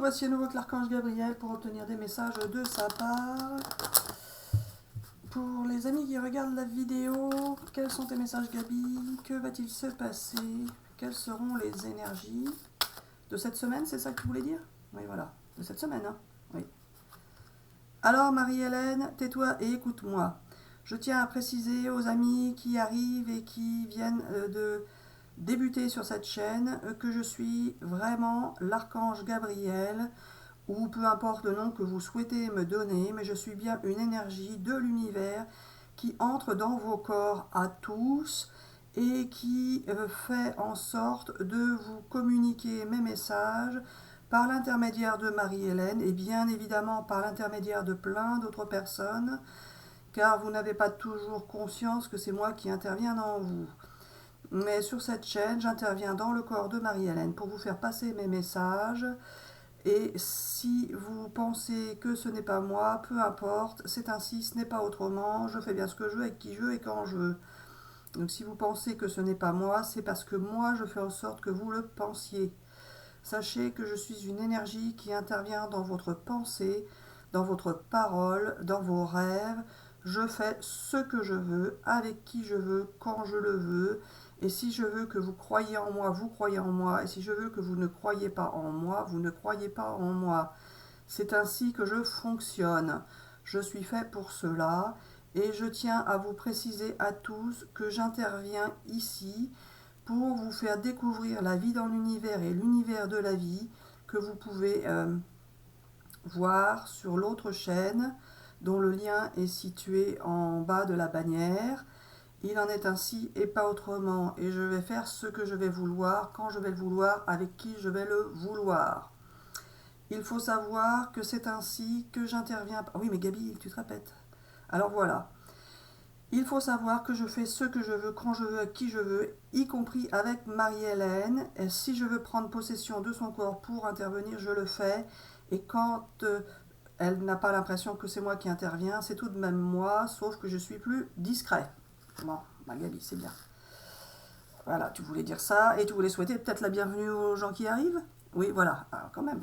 voici à nouveau que l'archange Gabriel pour obtenir des messages de sa part. Pour les amis qui regardent la vidéo, quels sont tes messages, Gabi? Que va-t-il se passer? Quelles seront les énergies de cette semaine? C'est ça que tu voulais dire? Oui, voilà, de cette semaine, hein? Oui. Alors, Marie-Hélène, tais-toi et écoute-moi. Je tiens à préciser aux amis qui arrivent et qui viennent de débuter sur cette chaîne que je suis vraiment l'archange Gabriel, ou peu importe le nom que vous souhaitez me donner, mais je suis bien une énergie de l'univers qui entre dans vos corps à tous et qui fait en sorte de vous communiquer mes messages par l'intermédiaire de Marie-Hélène et bien évidemment par l'intermédiaire de plein d'autres personnes, car vous n'avez pas toujours conscience que c'est moi qui interviens dans vous. Mais sur cette chaîne, j'interviens dans le corps de Marie-Hélène pour vous faire passer mes messages. Et si vous pensez que ce n'est pas moi, peu importe, c'est ainsi, ce n'est pas autrement, je fais bien ce que je veux, avec qui je veux et quand je veux. Donc si vous pensez que ce n'est pas moi, c'est parce que moi je fais en sorte que vous le pensiez. Sachez que je suis une énergie qui intervient dans votre pensée, dans votre parole, dans vos rêves. Je fais ce que je veux, avec qui je veux, quand je le veux. Et si je veux que vous croyiez en moi, vous croyez en moi. Et si je veux que vous ne croyez pas en moi, vous ne croyez pas en moi. C'est ainsi que je fonctionne. Je suis fait pour cela. Et je tiens à vous préciser à tous que j'interviens ici pour vous faire découvrir la vie dans l'univers et l'univers de la vie que vous pouvez voir sur l'autre chaîne dont le lien est situé en bas de la bannière. Il en est ainsi et pas autrement, et je vais faire ce que je vais vouloir, quand je vais le vouloir, avec qui je vais le vouloir. Il faut savoir que c'est ainsi que j'interviens. Ah oui, mais Gabi, tu te répètes. Alors voilà. Il faut savoir que je fais ce que je veux, quand je veux, avec qui je veux, y compris avec Marie-Hélène. Et si je veux prendre possession de son corps pour intervenir, je le fais. Et quand elle n'a pas l'impression que c'est moi qui interviens, c'est tout de même moi, sauf que je suis plus discret. Bon, bah Gabi, c'est bien. Voilà, tu voulais dire ça, et tu voulais souhaiter peut-être la bienvenue aux gens qui arrivent? Oui, voilà, alors, quand même.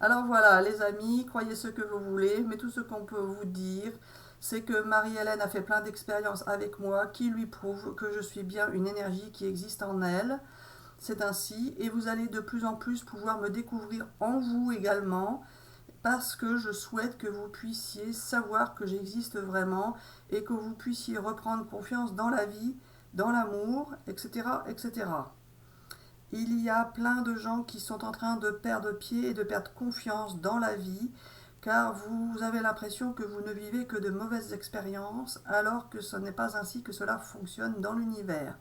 Alors voilà, les amis, croyez ce que vous voulez, mais tout ce qu'on peut vous dire, c'est que Marie-Hélène a fait plein d'expériences avec moi qui lui prouvent que je suis bien une énergie qui existe en elle. C'est ainsi, et vous allez de plus en plus pouvoir me découvrir en vous également, parce que je souhaite que vous puissiez savoir que j'existe vraiment et que vous puissiez reprendre confiance dans la vie, dans l'amour, etc., etc. Il y a plein de gens qui sont en train de perdre pied et de perdre confiance dans la vie, car vous avez l'impression que vous ne vivez que de mauvaises expériences, alors que ce n'est pas ainsi que cela fonctionne dans l'univers.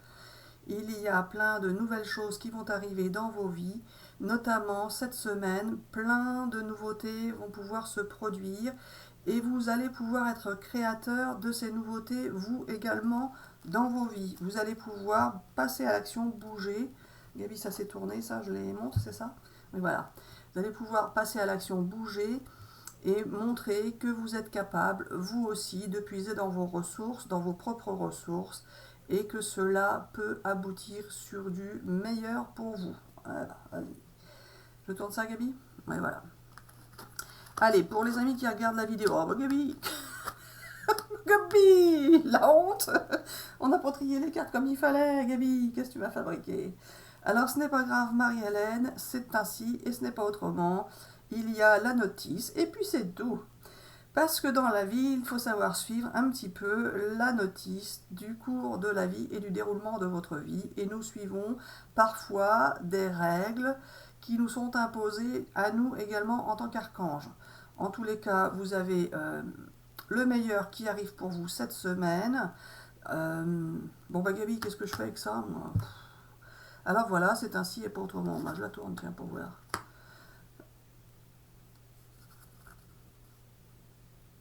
Il y a plein de nouvelles choses qui vont arriver dans vos vies, notamment cette semaine, plein de nouveautés vont pouvoir se produire et vous allez pouvoir être créateur de ces nouveautés, vous également, dans vos vies. Vous allez pouvoir passer à l'action, bouger. Gabi, ça s'est tourné, ça, je les montre, c'est ça? Oui, voilà. Vous allez pouvoir passer à l'action, bouger et montrer que vous êtes capable, vous aussi, de puiser dans vos ressources, dans vos propres ressources, et que cela peut aboutir sur du meilleur pour vous. Voilà, vas-y. Je tourne ça, Gabi? Oui, voilà. Allez, pour les amis qui regardent la vidéo, oh, bah, Gabi Gabi, la honte. On n'a pas trié les cartes comme il fallait, Gabi, qu'est-ce que tu m'as fabriqué? Alors, ce n'est pas grave, Marie-Hélène, c'est ainsi, et ce n'est pas autrement. Il y a la notice, et puis c'est tout. Parce que dans la vie, il faut savoir suivre un petit peu la notice du cours de la vie et du déroulement de votre vie. Et nous suivons parfois des règles qui nous sont imposées à nous également en tant qu'archange. En tous les cas, vous avez le meilleur qui arrive pour vous cette semaine. Bon bah Gabi, qu'est-ce que je fais avec ça, moi? Alors voilà, c'est ainsi et pas autrement. Moi, je la tourne, tiens, pour voir.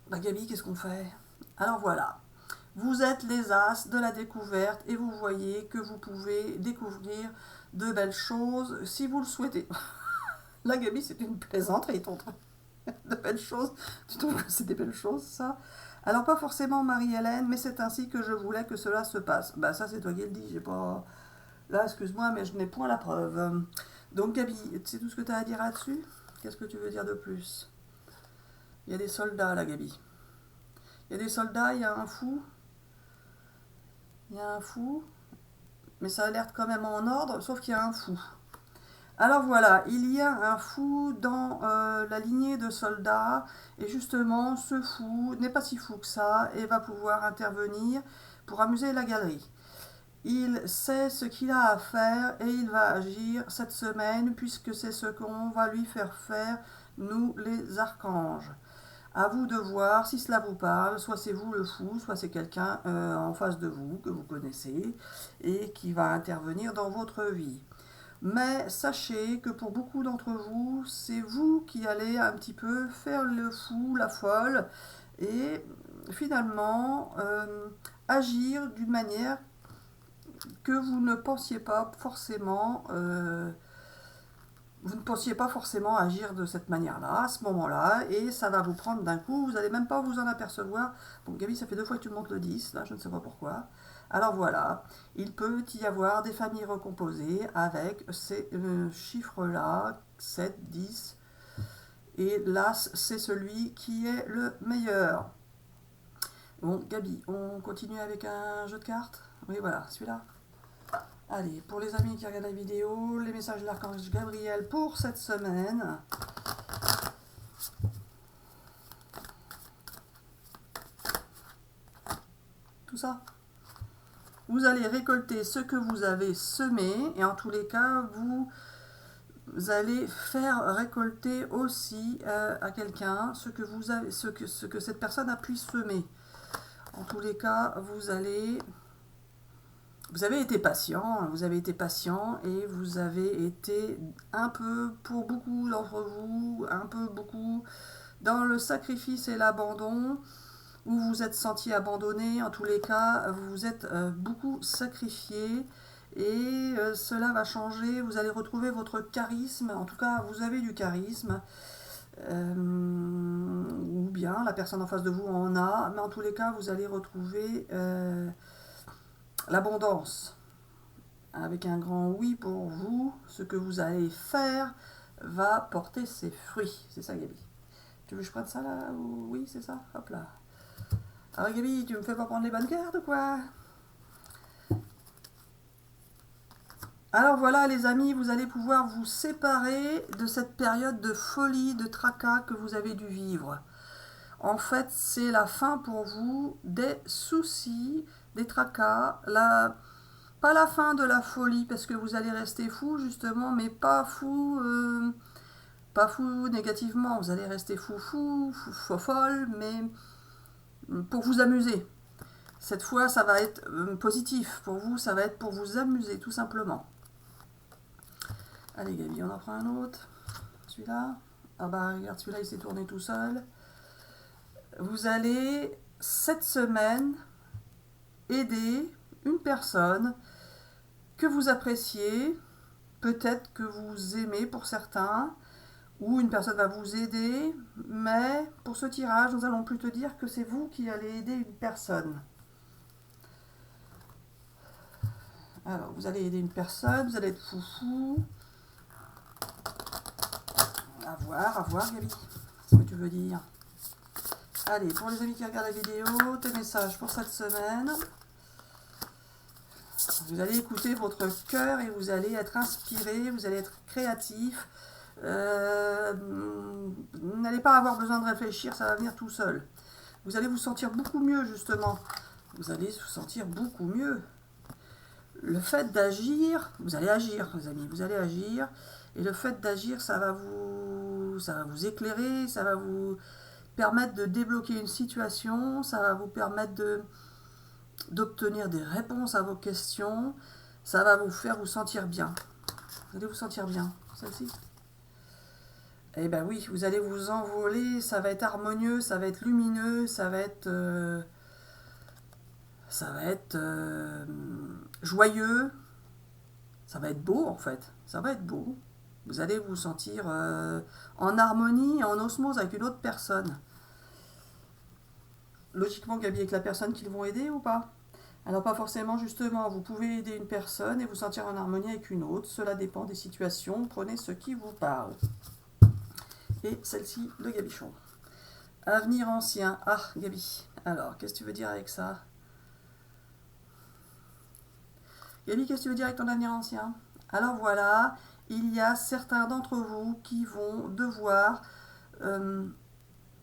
Bah Gabi, qu'est-ce qu'on fait? Alors voilà, vous êtes les as de la découverte et vous voyez que vous pouvez découvrir de belles choses si vous le souhaitez. Là, Gabi, c'est une plaisanterie, ton truc. De belles choses. Tu trouves que c'est des belles choses, ça? Alors, pas forcément Marie-Hélène, mais c'est ainsi que je voulais que cela se passe. Bah, ça, c'est toi qui le dis, j'ai pas... Là, excuse-moi, mais je n'ai point la preuve. Donc Gabi, c'est tout ce que tu as à dire là-dessus? Qu'est-ce que tu veux dire de plus? Il y a des soldats là, Gabi. Il y a des soldats, il y a un fou. Il y a un fou. Mais ça a l'air quand même en ordre, sauf qu'il y a un fou. Alors voilà, il y a un fou dans la lignée de soldats, et justement, ce fou n'est pas si fou que ça, et va pouvoir intervenir pour amuser la galerie. Il sait ce qu'il a à faire, et il va agir cette semaine, puisque c'est ce qu'on va lui faire faire, nous les archanges. À vous de voir si cela vous parle, soit c'est vous le fou, soit c'est quelqu'un en face de vous, que vous connaissez, et qui va intervenir dans votre vie. Mais sachez que pour beaucoup d'entre vous, c'est vous qui allez un petit peu faire le fou, la folle, et finalement agir d'une manière que vous ne pensiez pas forcément agir de cette manière-là, à ce moment-là, et ça va vous prendre d'un coup, vous n'allez même pas vous en apercevoir. Bon, Gabi, ça fait 2 fois que tu montes le 10, là, je ne sais pas pourquoi. Alors voilà, il peut y avoir des familles recomposées avec ces chiffres-là, 7, 10, et l'As, c'est celui qui est le meilleur. Bon, Gabi, on continue avec un jeu de cartes? Oui, voilà, celui-là. Allez, pour les amis qui regardent la vidéo, les messages de l'archange Gabriel pour cette semaine. Tout ça. Vous allez récolter ce que vous avez semé, et en tous les cas, vous allez faire récolter aussi à quelqu'un ce que vous avez, ce que cette personne a pu semer. En tous les cas, vous avez été patient, et vous avez été un peu, pour beaucoup d'entre vous, beaucoup dans le sacrifice et l'abandon, où vous vous êtes senti abandonné. En tous les cas, vous vous êtes beaucoup sacrifié, et cela va changer. Vous allez retrouver votre charisme, en tout cas vous avez du charisme, ou bien la personne en face de vous en a, mais en tous les cas vous allez retrouver l'abondance. Avec un grand oui pour vous, ce que vous allez faire va porter ses fruits. C'est ça, Gabi. Tu veux que je prenne ça là? Oui, c'est ça. Hop là. Alors Gabi, tu me fais pas prendre les bonnes cartes ou quoi? Alors voilà les amis, vous allez pouvoir vous séparer de cette période de folie, de tracas que vous avez dû vivre. En fait, c'est la fin pour vous des soucis, des tracas, pas la fin de la folie, parce que vous allez rester fou justement, mais pas fou négativement. Vous allez rester fou folle, mais pour vous amuser. Cette fois, ça va être positif pour vous, ça va être pour vous amuser, tout simplement. Allez, Gabi, on en prend un autre. Celui-là. Ah bah, regarde, celui-là, il s'est tourné tout seul. Vous allez, cette semaine, aider une personne que vous appréciez, peut-être que vous aimez pour certains, ou une personne va vous aider, mais pour ce tirage, nous allons plutôt dire que c'est vous qui allez aider une personne. Alors, vous allez aider une personne, vous allez être foufou. À voir, Gabi. C'est ce que tu veux dire. Allez, pour les amis qui regardent la vidéo, tes messages pour cette semaine. Vous allez écouter votre cœur et vous allez être inspiré, vous allez être créatif. Vous n'allez pas avoir besoin de réfléchir, ça va venir tout seul. Vous allez vous sentir beaucoup mieux, justement. Vous allez vous sentir beaucoup mieux. Le fait d'agir, vous allez agir, les amis, vous allez agir. Et le fait d'agir, ça va vous éclairer, ça va vous permettre de débloquer une situation, ça va vous permettre d'obtenir des réponses à vos questions, ça va vous faire vous sentir bien. Vous allez vous sentir bien, celle-ci. Eh bien oui, vous allez vous envoler, ça va être harmonieux, ça va être lumineux, ça va être joyeux, ça va être beau en fait, ça va être beau. Vous allez vous sentir en harmonie, en osmose avec une autre personne. Logiquement, Gabi, avec la personne qu'ils vont aider ou pas? Alors pas forcément justement, vous pouvez aider une personne et vous sentir en harmonie avec une autre. Cela dépend des situations. Prenez ce qui vous parle. Et celle-ci de Gabichon. Avenir ancien. Ah, Gabi. Alors, qu'est-ce que tu veux dire avec ça? Gabi, qu'est-ce que tu veux dire avec ton avenir ancien? Alors voilà, il y a certains d'entre vous qui vont devoir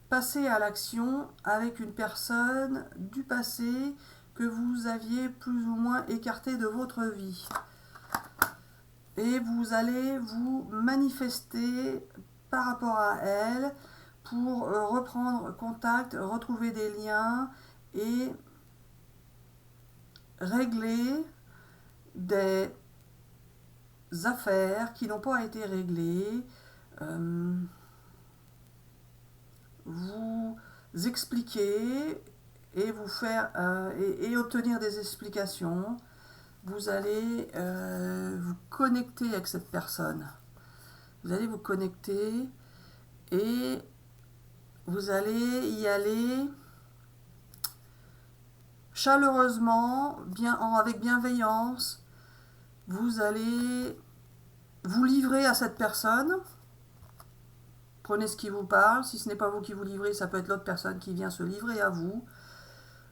passer à l'action avec une personne du passé que vous aviez plus ou moins écarté de votre vie. Et vous allez vous manifester par rapport à elle pour reprendre contact, retrouver des liens et régler des affaires qui n'ont pas été réglées, vous expliquer et vous faire et obtenir des explications. Vous allez vous connecter avec cette personne. Vous allez vous connecter et vous allez y aller chaleureusement, avec bienveillance. Vous allez vous livrer à cette personne. Prenez ce qui vous parle. Si ce n'est pas vous qui vous livrez, ça peut être l'autre personne qui vient se livrer à vous.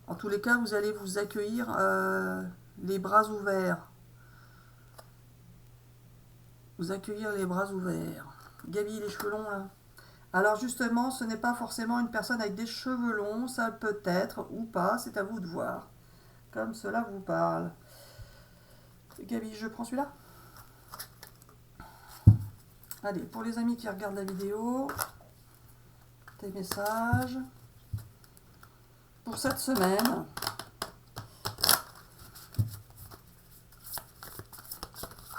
En tous les cas, vous allez vous accueillir les bras ouverts. Vous accueillir les bras ouverts. Gabi, les cheveux longs là. Alors justement, ce n'est pas forcément une personne avec des cheveux longs, ça peut être ou pas, c'est à vous de voir. Comme cela vous parle. Gabi, je prends celui-là. Allez, pour les amis qui regardent la vidéo, tes messages. Pour cette semaine,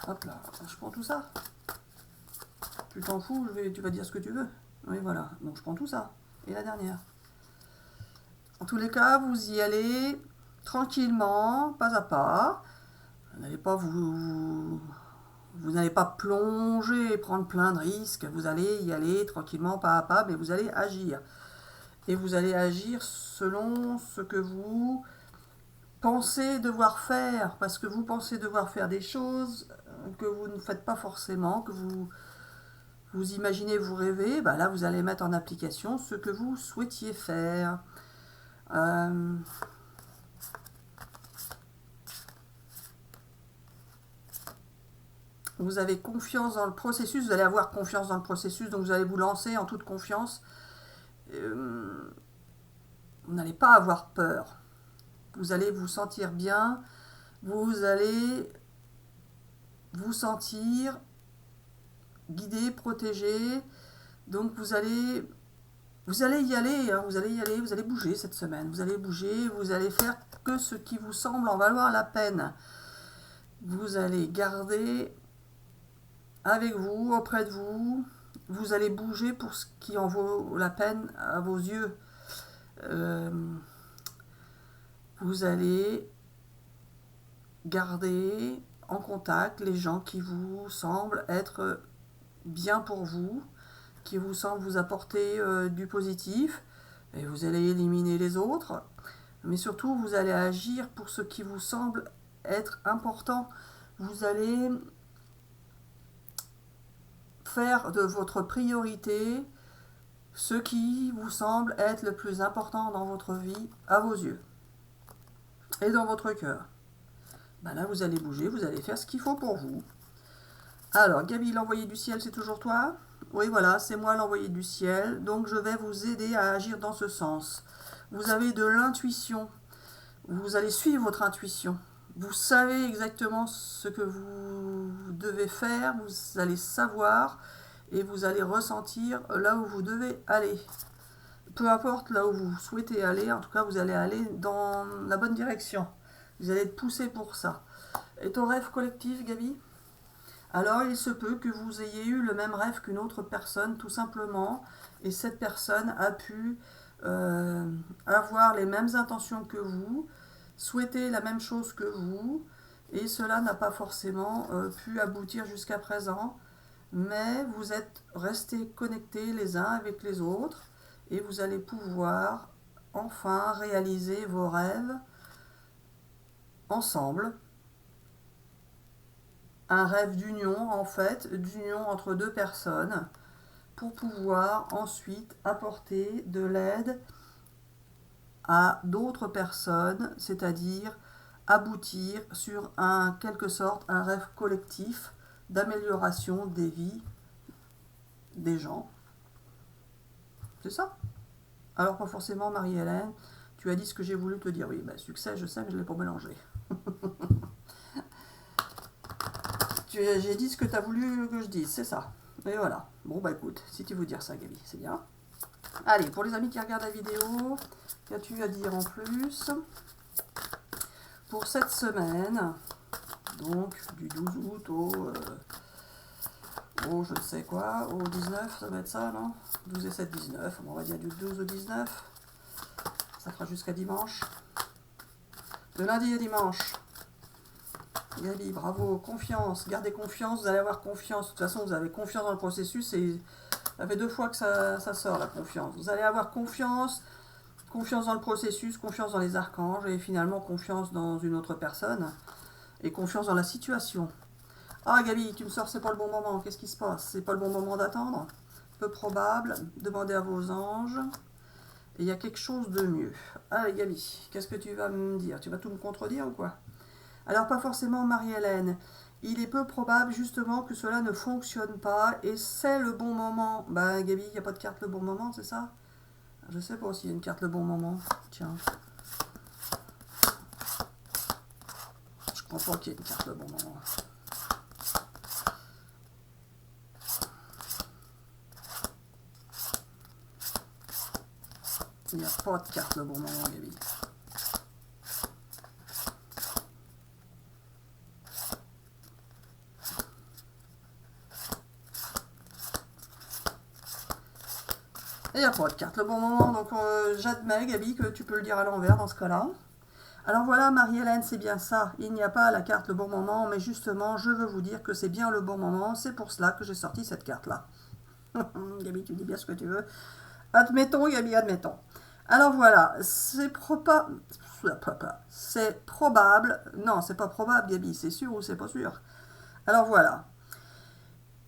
hop là, je prends tout ça. Tu t'en fous, tu vas dire ce que tu veux. Oui, voilà, donc je prends tout ça. Et la dernière. En tous les cas, vous y allez tranquillement, pas à pas. Vous n'allez pas vous n'allez pas plonger et prendre plein de risques. Vous allez y aller tranquillement, pas à pas, mais vous allez agir. Et vous allez agir selon ce que vous pensez devoir faire, parce que vous pensez devoir faire des choses que vous ne faites pas forcément, que vous imaginez, vous rêvez, bah là vous allez mettre en application ce que vous souhaitiez faire. Vous avez confiance dans le processus, vous allez avoir confiance dans le processus, donc vous allez vous lancer en toute confiance. Vous n'allez pas avoir peur. Vous allez vous sentir bien, vous allez vous sentir guidé, protégé. Donc vous allez y aller, hein, vous allez y aller, vous allez bouger cette semaine. Vous allez bouger, vous allez faire que ce qui vous semble en valoir la peine. Vous allez garder avec vous, auprès de vous. Vous allez bouger pour ce qui en vaut la peine à vos yeux. Vous allez garder en contact les gens qui vous semblent être bien pour vous, qui vous semblent vous apporter du positif, et vous allez éliminer les autres. Mais surtout, vous allez agir pour ce qui vous semble être important. Vous allez faire de votre priorité ce qui vous semble être le plus important dans votre vie à vos yeux et dans votre cœur. Ben là, vous allez bouger, vous allez faire ce qu'il faut pour vous. Alors, Gabi, l'envoyé du ciel, c'est toujours toi? Oui, voilà, c'est moi l'envoyé du ciel. Donc, je vais vous aider à agir dans ce sens. Vous avez de l'intuition. Vous allez suivre votre intuition. Vous savez exactement ce que vous devez faire. Vous allez savoir et vous allez ressentir là où vous devez aller. Peu importe là où vous souhaitez aller, en tout cas, vous allez aller dans la bonne direction. Vous allez être poussé pour ça. Et ton rêve collectif, Gabi? Alors, il se peut que vous ayez eu le même rêve qu'une autre personne, tout simplement, et cette personne a pu avoir les mêmes intentions que vous, souhaiter la même chose que vous, et cela n'a pas forcément pu aboutir jusqu'à présent, mais vous êtes restés connectés les uns avec les autres, et vous allez pouvoir enfin réaliser vos rêves ensemble un rêve d'union, en fait, d'union entre deux personnes pour pouvoir ensuite apporter de l'aide à d'autres personnes, c'est-à-dire aboutir sur quelque sorte un rêve collectif d'amélioration des vies des gens. C'est ça. Alors pas forcément Marie-Hélène, tu as dit ce que j'ai voulu te dire. Oui, bah, succès, je sais, mais je ne l'ai pas mélangé. J'ai dit ce que tu as voulu que je dise, c'est ça. Et voilà. Bon, bah écoute, si tu veux dire ça, Gaby, c'est bien. Allez, pour les amis qui regardent la vidéo, qu'as-tu à dire en plus? Pour cette semaine, donc du 12 août au je ne sais quoi, au 19, ça va être ça, non? 12 et 7, 19, on va dire du 12 au 19. Ça fera jusqu'à dimanche. De lundi à dimanche. Gaby, bravo, confiance, gardez confiance, vous allez avoir confiance. De toute façon, vous avez confiance dans le processus et ça fait 2 fois que ça sort, la confiance. Vous allez avoir confiance dans le processus, confiance dans les archanges et finalement confiance dans une autre personne et confiance dans la situation. Ah Gaby, tu me sors, c'est pas le bon moment, qu'est-ce qui se passe? C'est pas le bon moment d'attendre? Peu probable, demandez à vos anges. Et il y a quelque chose de mieux. Allez Gaby, qu'est-ce que tu vas me dire? Tu vas tout me contredire ou quoi? Alors pas forcément Marie-Hélène. Il est peu probable justement que cela ne fonctionne pas et c'est le bon moment. Bah Gaby, il n'y a pas de carte le bon moment, c'est ça? Je sais pas s'il y a une carte le bon moment. Tiens. Je crois pas qu'il y ait une carte le bon moment. Il n'y a pas de carte le bon moment, Gaby. Il n'y a pas de carte le bon moment, donc j'admets, Gaby, que tu peux le dire à l'envers dans ce cas-là. Alors voilà, Marie-Hélène, c'est bien ça. Il n'y a pas la carte le bon moment, mais justement, je veux vous dire que c'est bien le bon moment. C'est pour cela que j'ai sorti cette carte-là. Gaby, tu dis bien ce que tu veux. Admettons, Gaby, admettons. Alors voilà, c'est probable. Non, c'est pas probable, Gaby, c'est sûr ou c'est pas sûr. Alors voilà.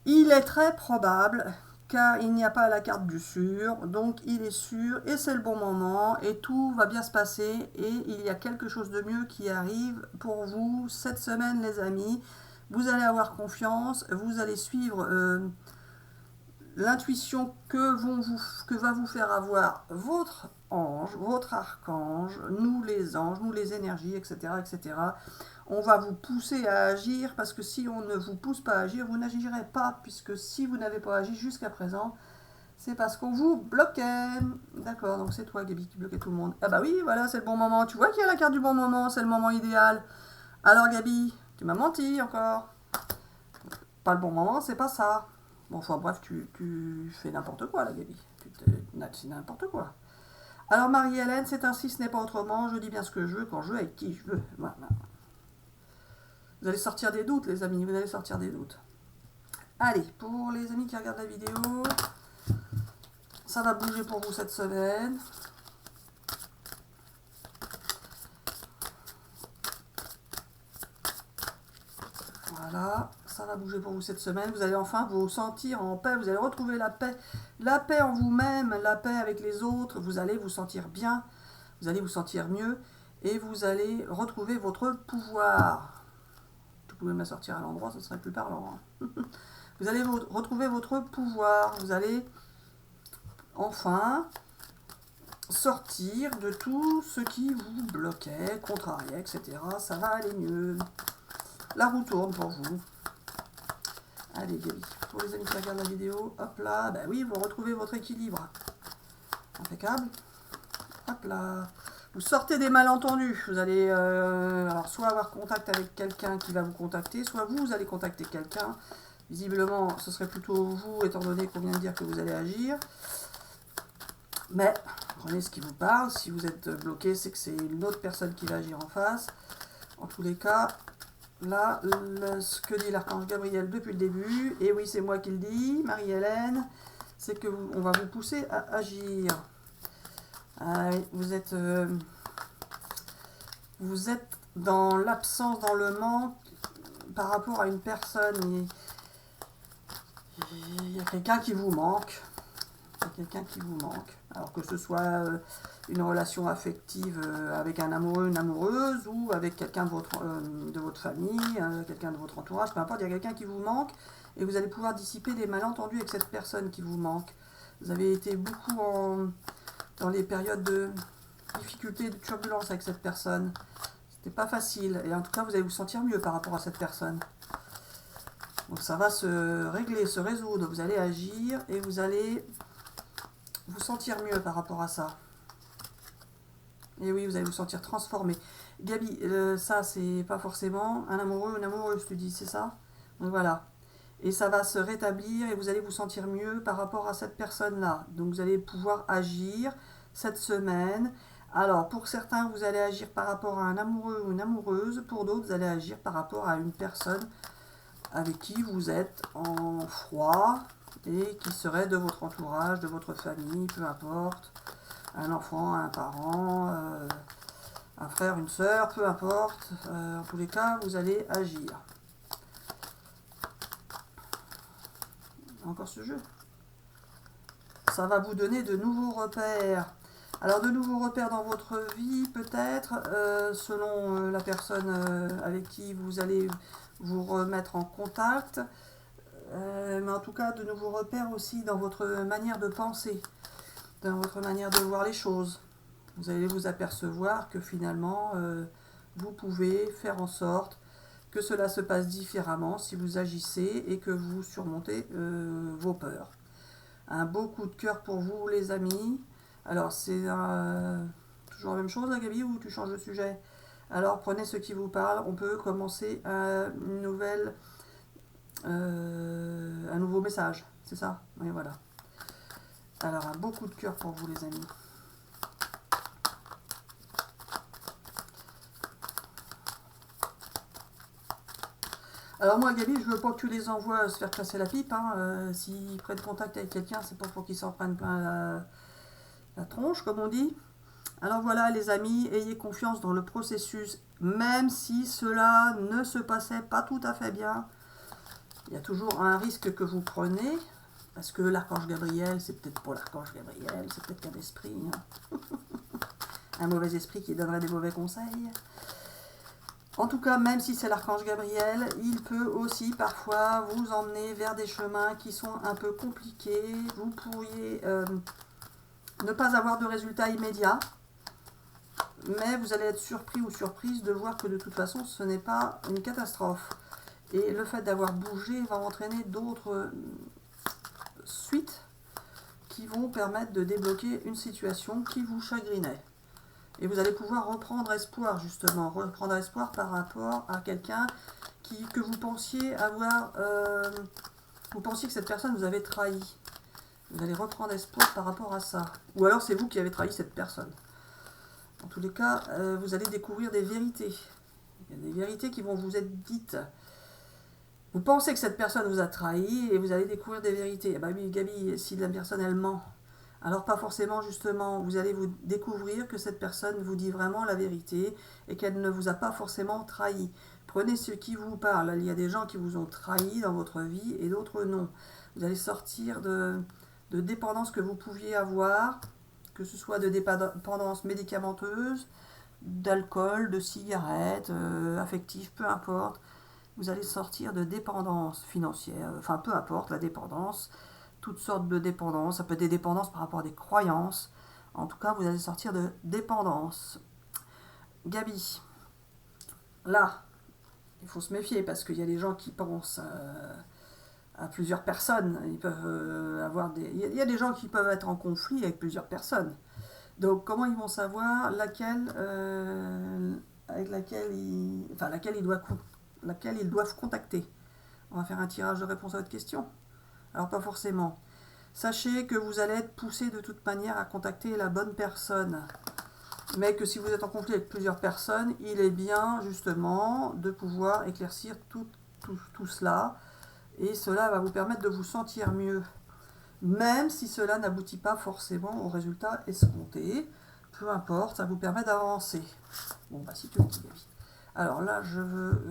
Il est très probable car il n'y a pas la carte du sûr, donc il est sûr et c'est le bon moment et tout va bien se passer et il y a quelque chose de mieux qui arrive pour vous cette semaine les amis. Vous allez avoir confiance, vous allez suivre l'intuition que va vous faire avoir votre ange, votre archange, nous les anges, nous les énergies, etc., etc. On va vous pousser à agir parce que si on ne vous pousse pas à agir, vous n'agirez pas puisque si vous n'avez pas agi jusqu'à présent, c'est parce qu'on vous bloquait. D'accord, donc c'est toi Gaby qui bloquait tout le monde. Ah bah oui, voilà, c'est le bon moment. Tu vois qu'il y a la carte du bon moment, c'est le moment idéal. Alors Gaby, tu m'as menti encore. Pas le bon moment, c'est pas ça. Bon, enfin bref, tu fais n'importe quoi là, Gaby. C'est n'importe quoi. Alors Marie-Hélène, c'est ainsi, ce n'est pas autrement. Je dis bien ce que je veux, quand je veux, avec qui je veux. Voilà. Vous allez sortir des doutes, les amis. Vous allez sortir des doutes. Allez, pour les amis qui regardent la vidéo, ça va bouger pour vous cette semaine. Voilà, ça va bouger pour vous cette semaine. Vous allez enfin vous sentir en paix. Vous allez retrouver la paix en vous-même, la paix avec les autres. Vous allez vous sentir bien, vous allez vous sentir mieux et vous allez retrouver votre pouvoir. Vous pouvez me la sortir à l'endroit, ce serait plus parlant. Hein. Vous allez retrouver votre pouvoir. Vous allez enfin sortir de tout ce qui vous bloquait, contrariait, etc. Ça va aller mieux. La roue tourne pour vous. Allez, Gaby. Pour les amis qui regardent la vidéo, hop là. Ben oui, vous retrouvez votre équilibre. Impeccable. Hop là. Vous sortez des malentendus. Vous allez alors soit avoir contact avec quelqu'un qui va vous contacter, soit vous allez contacter quelqu'un. Visiblement, ce serait plutôt vous, étant donné qu'on vient de dire que vous allez agir. Mais prenez ce qui vous parle. Si vous êtes bloqué, c'est que c'est une autre personne qui va agir en face. En tous les cas, là, ce que dit l'archange Gabriel depuis le début, et oui, c'est moi qui le dis, Marie-Hélène, c'est que on va vous pousser à agir. Vous êtes dans l'absence, dans le manque, par rapport à une personne, il y a quelqu'un qui vous manque. Il y a quelqu'un qui vous manque. Alors que ce soit une relation affective avec un amoureux, une amoureuse, ou avec quelqu'un de votre famille, quelqu'un de votre entourage, peu importe, il y a quelqu'un qui vous manque, et vous allez pouvoir dissiper des malentendus avec cette personne qui vous manque. Vous avez été beaucoup dans les périodes de difficulté, de turbulence avec cette personne. C'était pas facile, et en tout cas vous allez vous sentir mieux par rapport à cette personne. Donc ça va se régler, se résoudre, vous allez agir et vous allez vous sentir mieux par rapport à ça. Et oui, vous allez vous sentir transformé. Gabi, ça c'est pas forcément un amoureux ou une amoureuse, tu dis, c'est ça? Donc voilà. Et ça va se rétablir et vous allez vous sentir mieux par rapport à cette personne-là. Donc vous allez pouvoir agir cette semaine. Alors pour certains, vous allez agir par rapport à un amoureux ou une amoureuse. Pour d'autres, vous allez agir par rapport à une personne avec qui vous êtes en froid et qui serait de votre entourage, de votre famille, peu importe. Un enfant, un parent, un frère, une sœur, peu importe. En tous les cas, vous allez agir. Encore ce jeu. Ça va vous donner de nouveaux repères. Alors de nouveaux repères dans votre vie peut-être, selon la personne avec qui vous allez vous remettre en contact. Mais en tout cas de nouveaux repères aussi dans votre manière de penser, dans votre manière de voir les choses. Vous allez vous apercevoir que finalement vous pouvez faire en sorte que cela se passe différemment si vous agissez et que vous surmontez vos peurs. Un beau coup de cœur pour vous les amis. Alors c'est toujours la même chose là, Gabi, ou tu changes de sujet? Alors prenez ce qui vous parle, on peut commencer un nouveau message, c'est ça? Oui, voilà. Alors un beau coup de cœur pour vous les amis. Alors moi Gabi, je veux pas que tu les envoies se faire casser la pipe, hein. S'ils prennent contact avec quelqu'un, c'est pas pour qu'ils s'en prennent plein la tronche, comme on dit. Alors voilà les amis, ayez confiance dans le processus, même si cela ne se passait pas tout à fait bien. Il y a toujours un risque que vous prenez, parce que l'archange Gabriel, c'est peut-être pas l'archange Gabriel, c'est peut-être qu'un esprit, hein. Un mauvais esprit qui donnerait des mauvais conseils. En tout cas, même si c'est l'archange Gabriel, il peut aussi parfois vous emmener vers des chemins qui sont un peu compliqués. Vous pourriez ne pas avoir de résultats immédiats, mais vous allez être surpris ou surprise de voir que de toute façon, ce n'est pas une catastrophe. Et le fait d'avoir bougé va entraîner d'autres suites qui vont permettre de débloquer une situation qui vous chagrinait. Et vous allez pouvoir reprendre espoir, justement, reprendre espoir par rapport à quelqu'un que vous pensiez avoir, vous pensiez que cette personne vous avait trahi. Vous allez reprendre espoir par rapport à ça. Ou alors c'est vous qui avez trahi cette personne. En tous les cas, vous allez découvrir des vérités. Il y a des vérités qui vont vous être dites. Vous pensez que cette personne vous a trahi et vous allez découvrir des vérités. Eh ben oui, Gabi, si la personne elle ment, alors pas forcément justement, vous allez vous découvrir que cette personne vous dit vraiment la vérité et qu'elle ne vous a pas forcément trahi. Prenez ce qui vous parle. Il y a des gens qui vous ont trahi dans votre vie et d'autres non. Vous allez sortir de dépendance que vous pouviez avoir, que ce soit de dépendance médicamenteuse, d'alcool, de cigarettes, affective, peu importe. Vous allez sortir de dépendance financière, enfin peu importe la dépendance, toutes sortes de dépendances, ça peut être des dépendances par rapport à des croyances. En tout cas, vous allez sortir de dépendance. Gabi, là, il faut se méfier parce qu'il y a des gens qui pensent à plusieurs personnes. Ils peuvent avoir il y a des gens qui peuvent être en conflit avec plusieurs personnes. Donc, comment ils vont savoir laquelle ils doivent contacter? On va faire un tirage de réponse à votre question. Alors pas forcément. Sachez que vous allez être poussé de toute manière à contacter la bonne personne. Mais que si vous êtes en conflit avec plusieurs personnes, il est bien justement de pouvoir éclaircir tout cela. Et cela va vous permettre de vous sentir mieux. Même si cela n'aboutit pas forcément au résultat escompté. Peu importe, ça vous permet d'avancer. Bon, bah si tu le dis, Gabi. Alors là, je veux...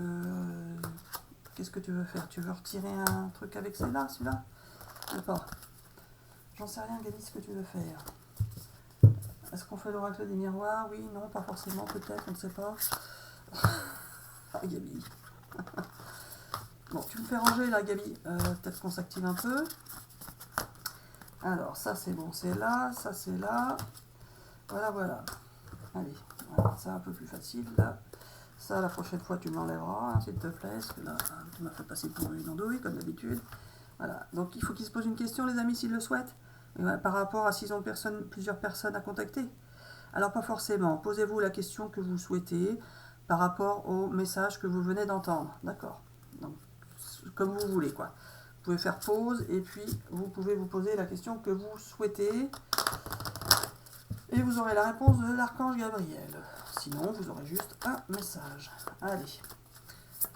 qu'est-ce que tu veux faire? Tu veux retirer un truc avec celle-là, celui-là? Ou pas? J'en sais rien, Gabi, ce que tu veux faire. Est-ce qu'on fait l'oracle des miroirs? Oui, non, pas forcément, peut-être, on ne sait pas. Ah, Gabi. Bon, tu me fais ranger là, Gabi. Peut-être qu'on s'active un peu. Alors, ça c'est bon, c'est là, ça c'est là. Voilà, voilà. Allez, voilà, c'est un peu plus facile là. Ça, la prochaine fois, tu m'enlèveras, hein, s'il te plaît, parce que là, tu m'as fait passer pour une andouille, comme d'habitude. Voilà, donc il faut qu'ils se posent une question, les amis, s'ils le souhaitent, par rapport à s'ils ont plusieurs personnes à contacter. Alors, pas forcément. Posez-vous la question que vous souhaitez par rapport au message que vous venez d'entendre. D'accord? Donc, comme vous voulez, quoi. Vous pouvez faire pause et puis vous pouvez vous poser la question que vous souhaitez. Et vous aurez la réponse de l'archange Gabriel. Sinon, vous aurez juste un message. Allez.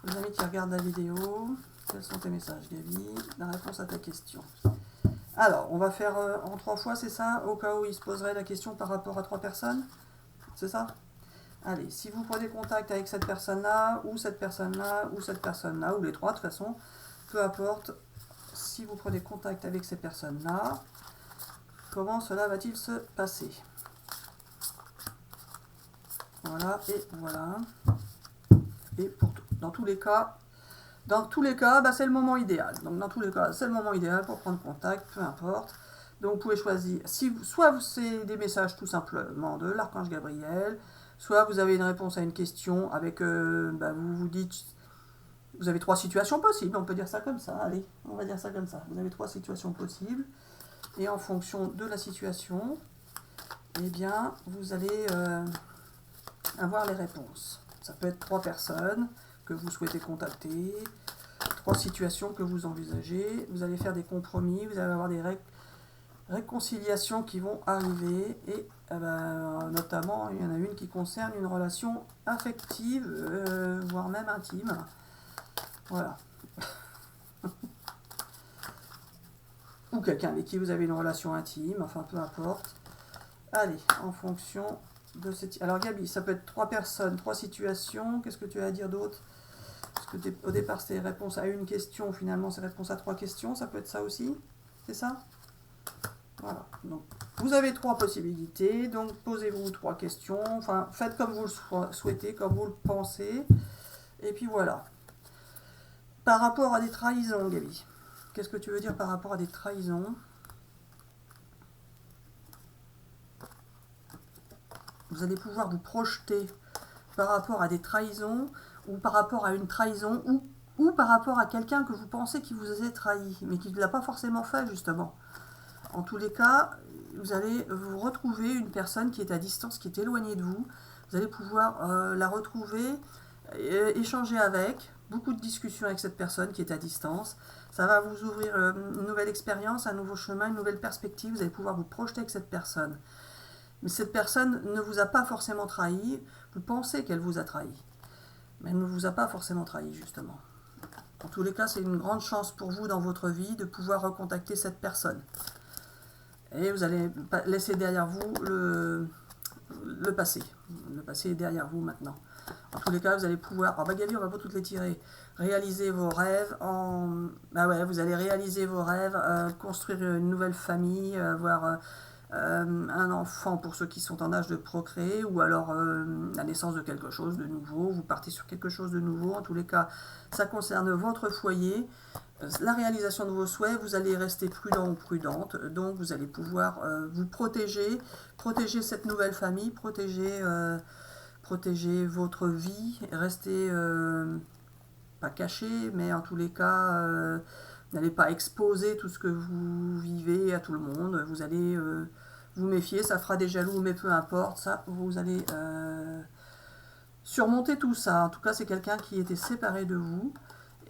Les amis qui regardent la vidéo, quels sont tes messages, Gabi? La réponse à ta question. Alors, on va faire en 3 fois, c'est ça? Au cas où il se poserait la question par rapport à 3 personnes? C'est ça? Allez, si vous prenez contact avec cette personne-là, ou cette personne-là, ou cette personne-là, ou les 3 de toute façon, peu importe, si vous prenez contact avec ces personnes-là, comment cela va-t-il se passer? Voilà, et voilà. Et dans tous les cas, bah, c'est le moment idéal. Donc dans tous les cas, c'est le moment idéal pour prendre contact, peu importe. Donc vous pouvez choisir, soit c'est des messages tout simplement de l'archange Gabriel, soit vous avez une réponse à une question avec, bah, vous dites, vous avez 3 situations possibles, on peut dire ça comme ça, allez, on va dire ça comme ça. Vous avez 3 situations possibles, et en fonction de la situation, eh bien, vous allez avoir les réponses. Ça peut être 3 personnes que vous souhaitez contacter, 3 situations que vous envisagez, vous allez faire des compromis, vous allez avoir des réconciliations qui vont arriver, et notamment il y en a une qui concerne une relation affective, voire même intime. Voilà. Ou quelqu'un avec qui vous avez une relation intime, enfin peu importe. Allez, en fonction de cette... Alors Gabi, ça peut être 3 personnes, 3 situations, qu'est-ce que tu as à dire d'autre? Parce que au départ c'est réponse à une question, finalement c'est réponse à 3 questions, ça peut être ça aussi? C'est ça? Voilà, donc vous avez 3 possibilités, donc posez-vous 3 questions, enfin faites comme vous le souhaitez, comme vous le pensez, et puis voilà. Par rapport à des trahisons, Gabi, qu'est-ce que tu veux dire par rapport à des trahisons? Vous allez pouvoir vous projeter par rapport à des trahisons, ou par rapport à une trahison, ou par rapport à quelqu'un que vous pensez qui vous a trahi, mais qui ne l'a pas forcément fait, justement. En tous les cas, vous allez vous retrouver une personne qui est à distance, qui est éloignée de vous. Vous allez pouvoir la retrouver, échanger avec, beaucoup de discussions avec cette personne qui est à distance. Ça va vous ouvrir une nouvelle expérience, un nouveau chemin, une nouvelle perspective. Vous allez pouvoir vous projeter avec cette personne. Mais cette personne ne vous a pas forcément trahi. Vous pensez qu'elle vous a trahi. Mais elle ne vous a pas forcément trahi, justement. En tous les cas, c'est une grande chance pour vous dans votre vie de pouvoir recontacter cette personne. Et vous allez laisser derrière vous le passé. Le passé est derrière vous maintenant. En tous les cas, vous allez pouvoir... Alors, Gabi, on va pas toutes les tirer. Réaliser vos rêves. Vous allez réaliser vos rêves, construire une nouvelle famille, avoir un enfant pour ceux qui sont en âge de procréer, ou alors la naissance de quelque chose de nouveau. Vous partez sur quelque chose de nouveau. En tous les cas, ça concerne votre foyer. La réalisation de vos souhaits, vous allez rester prudent ou prudente, donc vous allez pouvoir vous protéger cette nouvelle famille, protéger votre vie, rester pas caché, mais en tous les cas, n'allez pas exposer tout ce que vous vivez à tout le monde, vous allez vous méfier, ça fera des jaloux, mais peu importe, ça, vous allez surmonter tout ça. En tout cas, c'est quelqu'un qui était séparé de vous,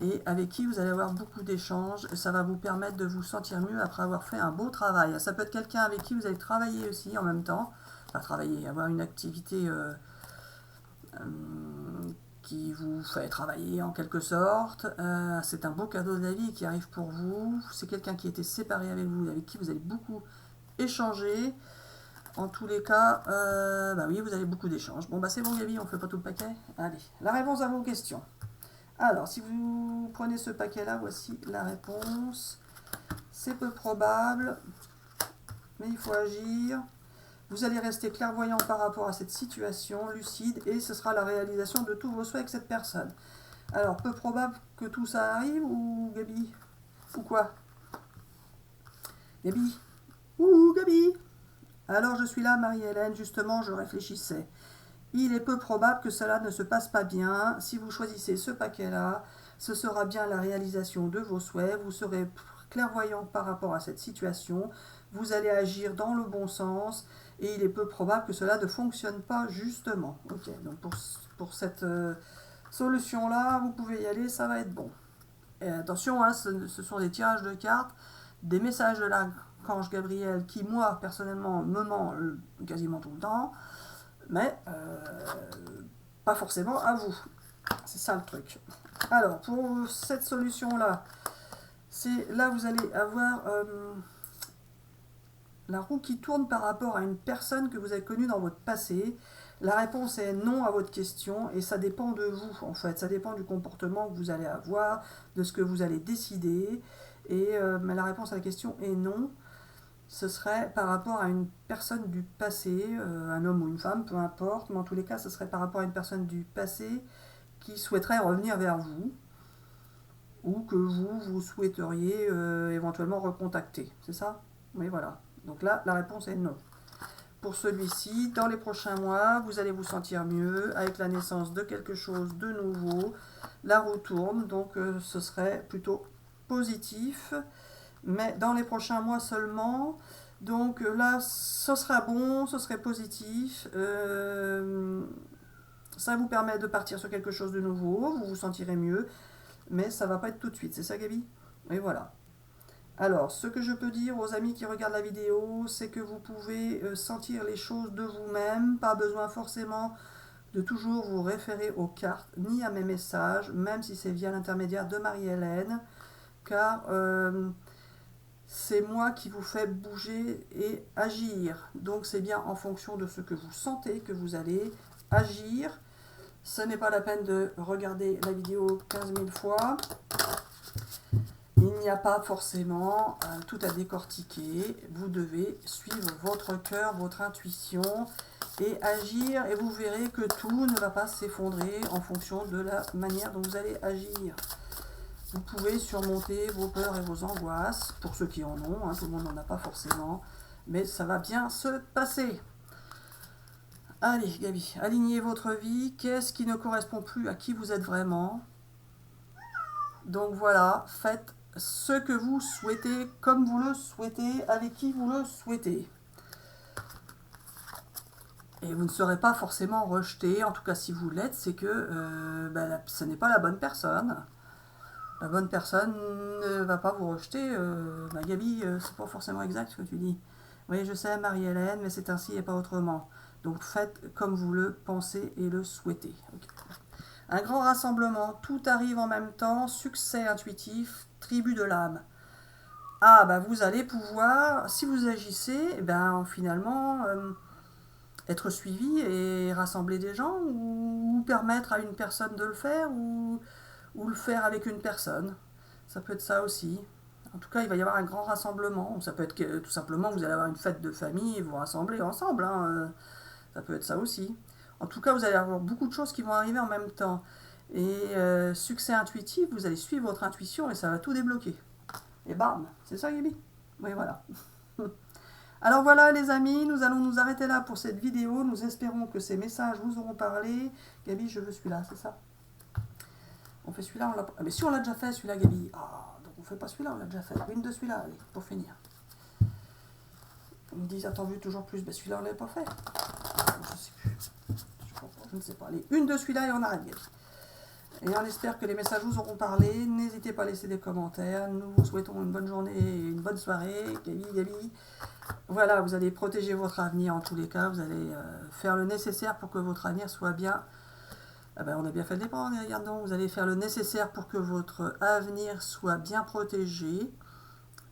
et avec qui vous allez avoir beaucoup d'échanges, et ça va vous permettre de vous sentir mieux après avoir fait un beau travail. Ça peut être quelqu'un avec qui vous allez travailler aussi en même temps, enfin travailler, avoir une activité qui vous fait travailler en quelque sorte. C'est un beau cadeau de la vie qui arrive pour vous. C'est quelqu'un qui était séparé avec vous, avec qui vous allez beaucoup échanger. En tous les cas, bah oui, vous avez beaucoup d'échanges. Bon, bah c'est bon, Gabi, on fait pas tout le paquet. Allez, la réponse à vos questions. Alors, si vous prenez ce paquet-là, voici la réponse. C'est peu probable, mais il faut agir. Vous allez rester clairvoyant par rapport à cette situation, lucide, et ce sera la réalisation de tous vos souhaits avec cette personne. Alors, peu probable que tout ça arrive, ou Gabi? Ou quoi? Gabi? Ouh, Gabi? Alors, je suis là, Marie-Hélène, justement, je réfléchissais. Il est peu probable que cela ne se passe pas bien. Si vous choisissez ce paquet-là, ce sera bien la réalisation de vos souhaits. Vous serez clairvoyant par rapport à cette situation. Vous allez agir dans le bon sens. Et il est peu probable que cela ne fonctionne pas justement. Ok, donc pour cette solution-là, vous pouvez y aller, ça va être bon. Et attention, hein, ce sont des tirages de cartes, des messages de l'archange Gabriel qui, moi, personnellement, me ment quasiment tout le temps. Mais pas forcément à vous. C'est ça le truc. Alors, pour cette solution-là, c'est là vous allez avoir la roue qui tourne par rapport à une personne que vous avez connue dans votre passé. La réponse est non à votre question et ça dépend de vous en fait. Ça dépend du comportement que vous allez avoir, de ce que vous allez décider. Et mais la réponse à la question est non. Ce serait par rapport à une personne du passé, un homme ou une femme, peu importe, mais en tous les cas, ce serait par rapport à une personne du passé qui souhaiterait revenir vers vous, ou que vous souhaiteriez éventuellement recontacter. C'est ça? Oui, voilà. Donc là, la réponse est non. Pour celui-ci, dans les prochains mois, vous allez vous sentir mieux avec la naissance de quelque chose de nouveau. La roue tourne, donc ce serait plutôt positif. Mais dans les prochains mois seulement. Donc là, ce sera bon, ce serait positif. Ça vous permet de partir sur quelque chose de nouveau, vous vous sentirez mieux, mais ça va pas être tout de suite, c'est ça Gabi? Et voilà. Alors, ce que je peux dire aux amis qui regardent la vidéo, c'est que vous pouvez sentir les choses de vous-même, pas besoin forcément de toujours vous référer aux cartes, ni à mes messages, même si c'est via l'intermédiaire de Marie-Hélène, car c'est moi qui vous fais bouger et agir. Donc c'est bien en fonction de ce que vous sentez que vous allez agir. Ce n'est pas la peine de regarder la vidéo 15 000 fois. Il n'y a pas forcément tout à décortiquer. Vous devez suivre votre cœur, votre intuition et agir. Et vous verrez que tout ne va pas s'effondrer en fonction de la manière dont vous allez agir. Vous pouvez surmonter vos peurs et vos angoisses, pour ceux qui en ont, hein, tout le monde n'en a pas forcément, mais ça va bien se passer. Allez, Gabi, alignez votre vie, qu'est-ce qui ne correspond plus à qui vous êtes vraiment? Donc voilà, faites ce que vous souhaitez, comme vous le souhaitez, avec qui vous le souhaitez. Et vous ne serez pas forcément rejeté, en tout cas si vous l'êtes, c'est que ce n'est pas la bonne personne. La bonne personne ne va pas vous rejeter. Gabi, c'est pas forcément exact ce que tu dis. Oui, je sais, Marie-Hélène, mais c'est ainsi et pas autrement. Donc faites comme vous le pensez et le souhaitez. Okay. Un grand rassemblement, tout arrive en même temps, succès intuitif, tribu de l'âme. Ah, bah vous allez pouvoir, si vous agissez, finalement, être suivi et rassembler des gens, ou permettre à une personne de le faire, ou le faire avec une personne. Ça peut être ça aussi. En tout cas, il va y avoir un grand rassemblement. Ça peut être que tout simplement, vous allez avoir une fête de famille et vous rassembler ensemble. Hein. Ça peut être ça aussi. En tout cas, vous allez avoir beaucoup de choses qui vont arriver en même temps. Et succès intuitif, vous allez suivre votre intuition et ça va tout débloquer. Et bam, c'est ça, Gabi? Oui, voilà. Alors voilà, les amis, nous allons nous arrêter là pour cette vidéo. Nous espérons que ces messages vous auront parlé. Gabi, je veux celui-là, c'est ça? On fait celui-là, on l'a pas. Ah, mais si on l'a déjà fait, celui-là, Gabi. Ah, donc on fait pas celui-là, on l'a déjà fait. Une de celui-là, allez, pour finir. Ils me disent, attends, vu toujours plus. Ben celui-là, on l'avait pas fait. Je sais plus. Je ne sais pas. Allez, une de celui-là et on arrête, Gabi. Et on espère que les messages vous auront parlé. N'hésitez pas à laisser des commentaires. Nous vous souhaitons une bonne journée et une bonne soirée. Gabi. Voilà, vous allez protéger votre avenir en tous les cas. Vous allez faire le nécessaire pour que votre avenir soit bien. On a bien fait le départ, regardons. Vous allez faire le nécessaire pour que votre avenir soit bien protégé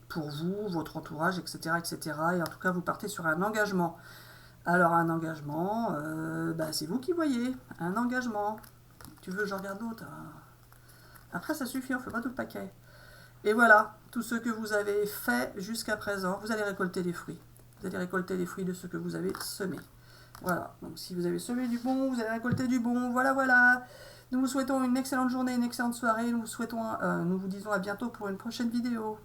pour vous, votre entourage, etc., etc. Et en tout cas, vous partez sur un engagement. Alors un engagement, c'est vous qui voyez, un engagement. Tu veux que je regarde d'autres? Après ça suffit, on ne fait pas tout le paquet. Et voilà, tout ce que vous avez fait jusqu'à présent, vous allez récolter les fruits. Vous allez récolter les fruits de ce que vous avez semé. Voilà, donc si vous avez semé du bon, vous allez récolter du bon. Voilà, voilà. Nous vous souhaitons une excellente journée, une excellente soirée. Nous vous disons à bientôt pour une prochaine vidéo.